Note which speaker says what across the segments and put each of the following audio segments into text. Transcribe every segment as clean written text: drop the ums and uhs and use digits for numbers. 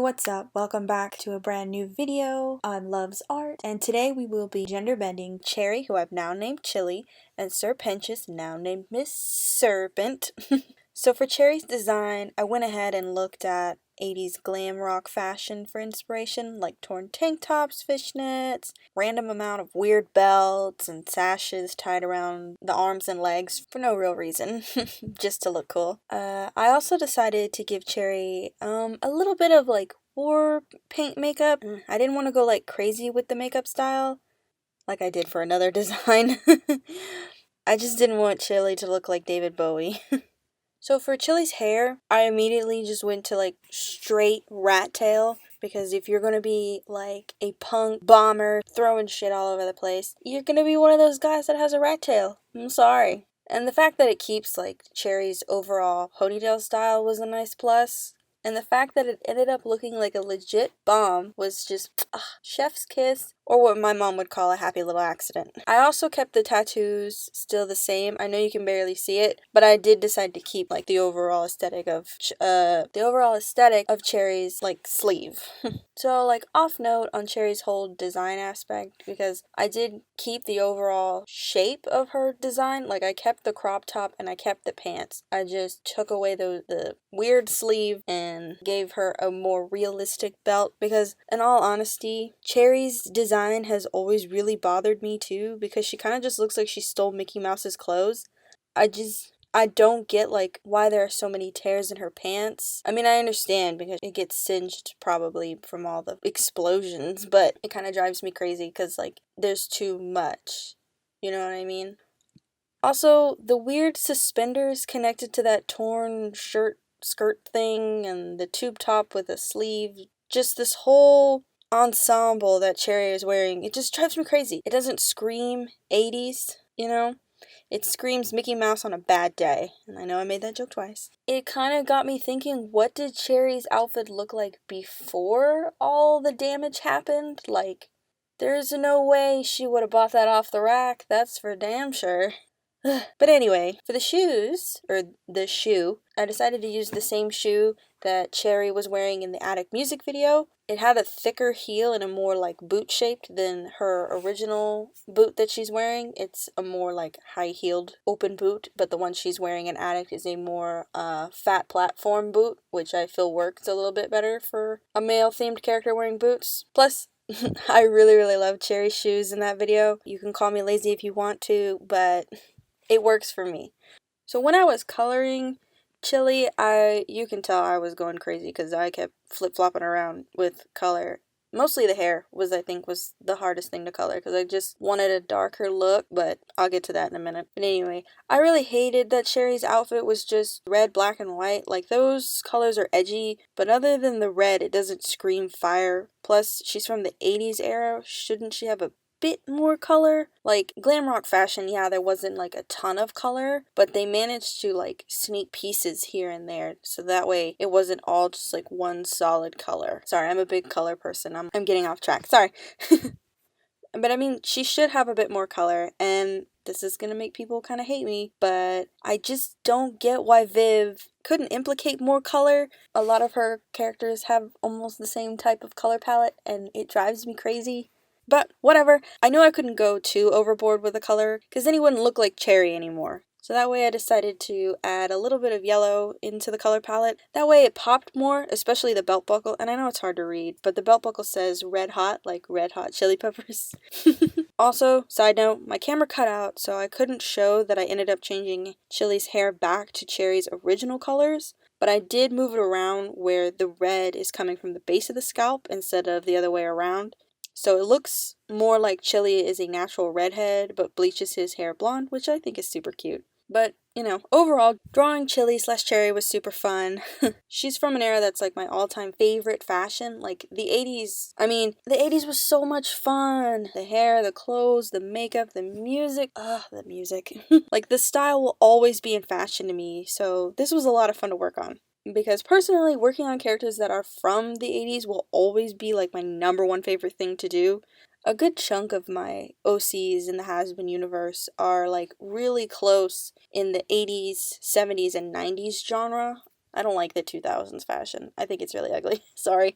Speaker 1: What's up? Welcome back to a brand new video. I'm Loves Art, and today we will be gender bending Cherri, who I've now named Chili, and Sirpentious, now named Miss Serpent. So for Cherri's design, I went ahead and looked at 80s glam rock fashion for inspiration, like torn tank tops, fishnets, random amount of weird belts and sashes tied around the arms and legs for no real reason, just to look cool. I also decided to give Cherri a little bit of like war paint makeup. I didn't want to go like crazy with the makeup style like I did for another design. I just didn't want Chili to look like David Bowie. So for Chili's hair, I immediately just went to like straight rat tail, because if you're gonna be like a punk bomber throwing shit all over the place, you're gonna be one of those guys that has a rat tail. I'm sorry. And the fact that it keeps like Cherri's overall ponytail style was a nice plus. And the fact that it ended up looking like a legit bomb was just chef's kiss, or what my mom would call a happy little accident. I also kept the tattoos still the same. I know you can barely see it, but I did decide to keep like the overall aesthetic of Cherri's like sleeve. So like off note on Cherri's whole design aspect, because I did keep the overall shape of her design. Like I kept the crop top and I kept the pants. I just took away the weird sleeve and gave her a more realistic belt, because in all honesty, Cherri's design has always really bothered me too, because she kind of just looks like she stole Mickey Mouse's clothes. I don't get like why there are so many tears in her pants. I mean, I understand because it gets singed probably from all the explosions, but it kind of drives me crazy because like there's too much. You know what I mean? Also, the weird suspenders connected to that torn skirt thing and the tube top with a sleeve, just this whole ensemble that Cherri is wearing, it just drives me crazy. It doesn't scream 80s, you know? It screams Mickey Mouse on a bad day. And I know I made that joke twice. It kind of got me thinking, what did Cherri's outfit look like before all the damage happened? Like, there's no way she would have bought that off the rack, that's for damn sure. But anyway, for the shoes, or the shoe, I decided to use the same shoe that Cherri was wearing in the Attic music video. It had a thicker heel and a more like boot shaped than her original boot that she's wearing. It's a more like high-heeled open boot, but the one she's wearing in Attic is a more fat platform boot, which I feel works a little bit better for a male-themed character wearing boots. Plus, I really love Cherri's shoes in that video. You can call me lazy if you want to, but it works for me. So when I was coloring Chili, you can tell I was going crazy because I kept flip-flopping around with color. Mostly the hair was the hardest thing to color, because I just wanted a darker look, but I'll get to that in a minute. But anyway, I really hated that Cherri's outfit was just red, black, and white. Like, those colors are edgy, but other than the red, it doesn't scream fire. Plus, she's from the 80s era. Shouldn't she have a bit more color? Like, glam rock fashion, yeah, there wasn't like a ton of color, but they managed to like sneak pieces here and there, so that way it wasn't all just like one solid color. Sorry, I'm a big color person. I'm getting off track. Sorry. But I mean, she should have a bit more color, and this is gonna make people kind of hate me, but I just don't get why Viv couldn't implicate more color. A lot of her characters have almost the same type of color palette, and it drives me crazy. But whatever, I knew I couldn't go too overboard with the color, because then he wouldn't look like Cherri anymore. So that way I decided to add a little bit of yellow into the color palette. That way it popped more, especially the belt buckle. And I know it's hard to read, but the belt buckle says red hot, like Red Hot Chili Peppers. Also, side note, my camera cut out, so I couldn't show that I ended up changing Chili's hair back to Cherri's original colors. But I did move it around where the red is coming from the base of the scalp instead of the other way around. So it looks more like Chili is a natural redhead, but bleaches his hair blonde, which I think is super cute. But, you know, overall, drawing Chili/Cherri was super fun. She's from an era that's like my all-time favorite fashion. Like, the 80s was so much fun. The hair, the clothes, the makeup, the music. The music. Like, the style will always be in fashion to me, so this was a lot of fun to work on. Because personally, working on characters that are from the 80s will always be like my number one favorite thing to do. A good chunk of my OCs in the HAZBIN universe are like really close in the 80s, 70s, and 90s genre. I don't like the 2000s fashion. I think it's really ugly. Sorry.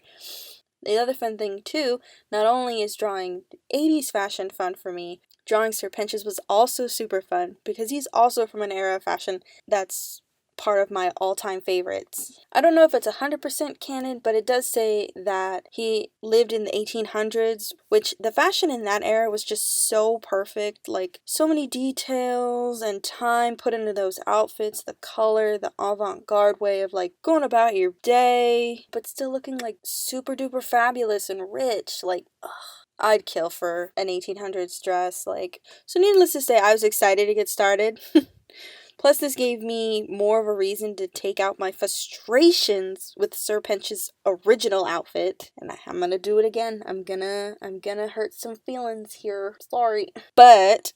Speaker 1: The other fun thing, too, not only is drawing 80s fashion fun for me, drawing Sirpentious was also super fun because he's also from an era of fashion that's part of my all-time favorites. I don't know if it's 100% canon, but it does say that he lived in the 1800s, which the fashion in that era was just so perfect. Like, so many details and time put into those outfits, the color, the avant-garde way of, like, going about your day, but still looking, like, super duper fabulous and rich. Like, ugh. I'd kill for an 1800s dress. Like, so needless to say, I was excited to get started. Plus, this gave me more of a reason to take out my frustrations with Sirpentious' original outfit. And I'm gonna do it again. I'm gonna hurt some feelings here. Sorry. But,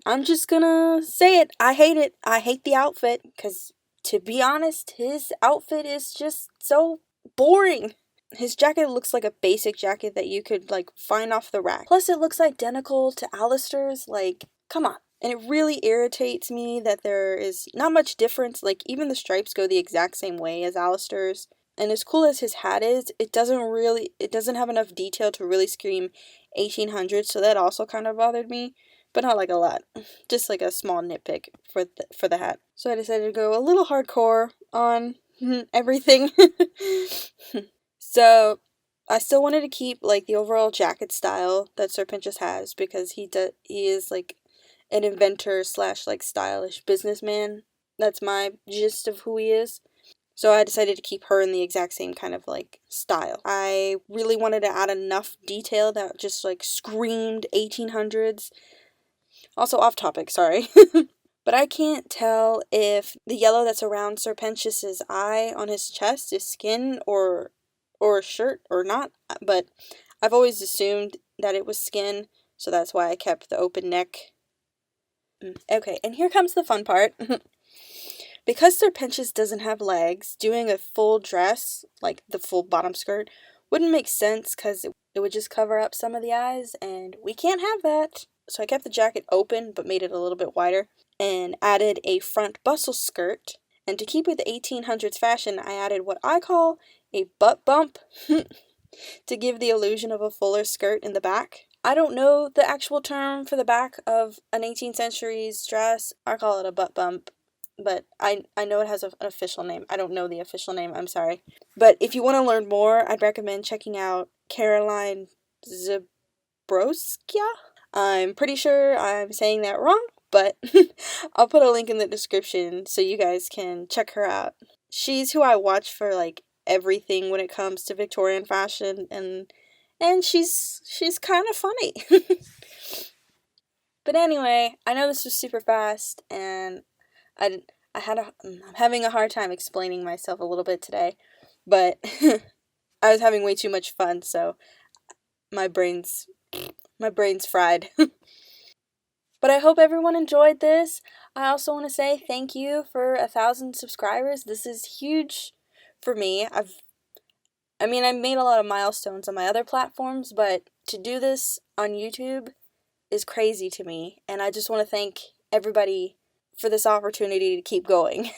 Speaker 1: I'm just gonna say it. I hate it. I hate the outfit. Because, to be honest, his outfit is just so boring. His jacket looks like a basic jacket that you could, like, find off the rack. Plus, it looks identical to Alistair's. Like, come on. And it really irritates me that there is not much difference. Like, even the stripes go the exact same way as Alistair's. And as cool as his hat is, it doesn't have enough detail to really scream 1800s, so that also kind of bothered me. But not like a lot. Just like a small nitpick for the hat. So I decided to go a little hardcore on everything. So, I still wanted to keep, like, the overall jacket style that Sirpentious has, because he is, like, an inventor / like, stylish businessman. That's my gist of who he is. So I decided to keep her in the exact same kind of, like, style. I really wanted to add enough detail that just, like, screamed 1800s. Also off topic, sorry. But I can't tell if the yellow that's around Sirpentious's eye on his chest is skin or a shirt or not, but I've always assumed that it was skin, so that's why I kept the open neck. Okay, and here comes the fun part. Because Sirpentious doesn't have legs, doing a full dress, like the full bottom skirt, wouldn't make sense because it would just cover up some of the eyes, and we can't have that. So I kept the jacket open, but made it a little bit wider, and added a front bustle skirt. And to keep with the 1800s fashion, I added what I call a butt bump to give the illusion of a fuller skirt in the back. I don't know the actual term for the back of an 18th century's dress. I call it a butt bump, but I know it has an official name. I don't know the official name, I'm sorry. But if you want to learn more, I'd recommend checking out Karolina Żebrowska. I'm pretty sure I'm saying that wrong, but I'll put a link in the description so you guys can check her out. She's who I watch for, like, everything when it comes to Victorian fashion, and she's kind of funny. But anyway, I know this was super fast, and I'm having a hard time explaining myself a little bit today, but I was having way too much fun, so my brain's fried. But I hope everyone enjoyed this. I also want to say thank you for 1,000 subscribers. This is huge for me. I made a lot of milestones on my other platforms, but to do this on YouTube is crazy to me. And I just want to thank everybody for this opportunity to keep going.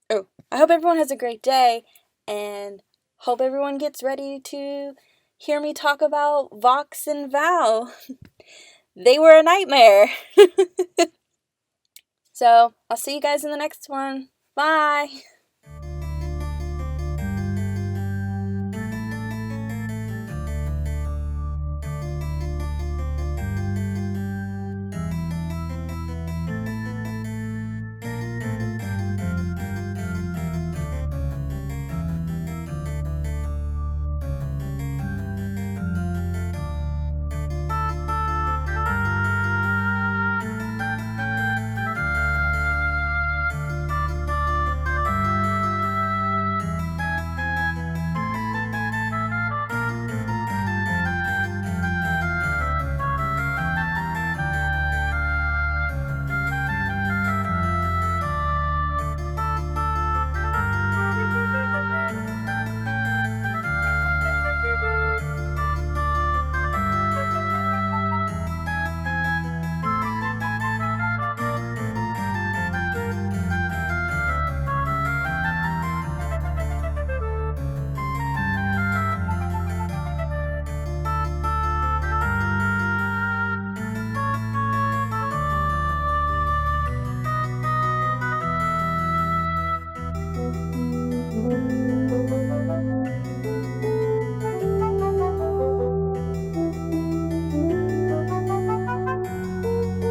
Speaker 1: Oh, I hope everyone has a great day, and hope everyone gets ready to hear me talk about Vox and Val. They were a nightmare. So, I'll see you guys in the next one. Bye!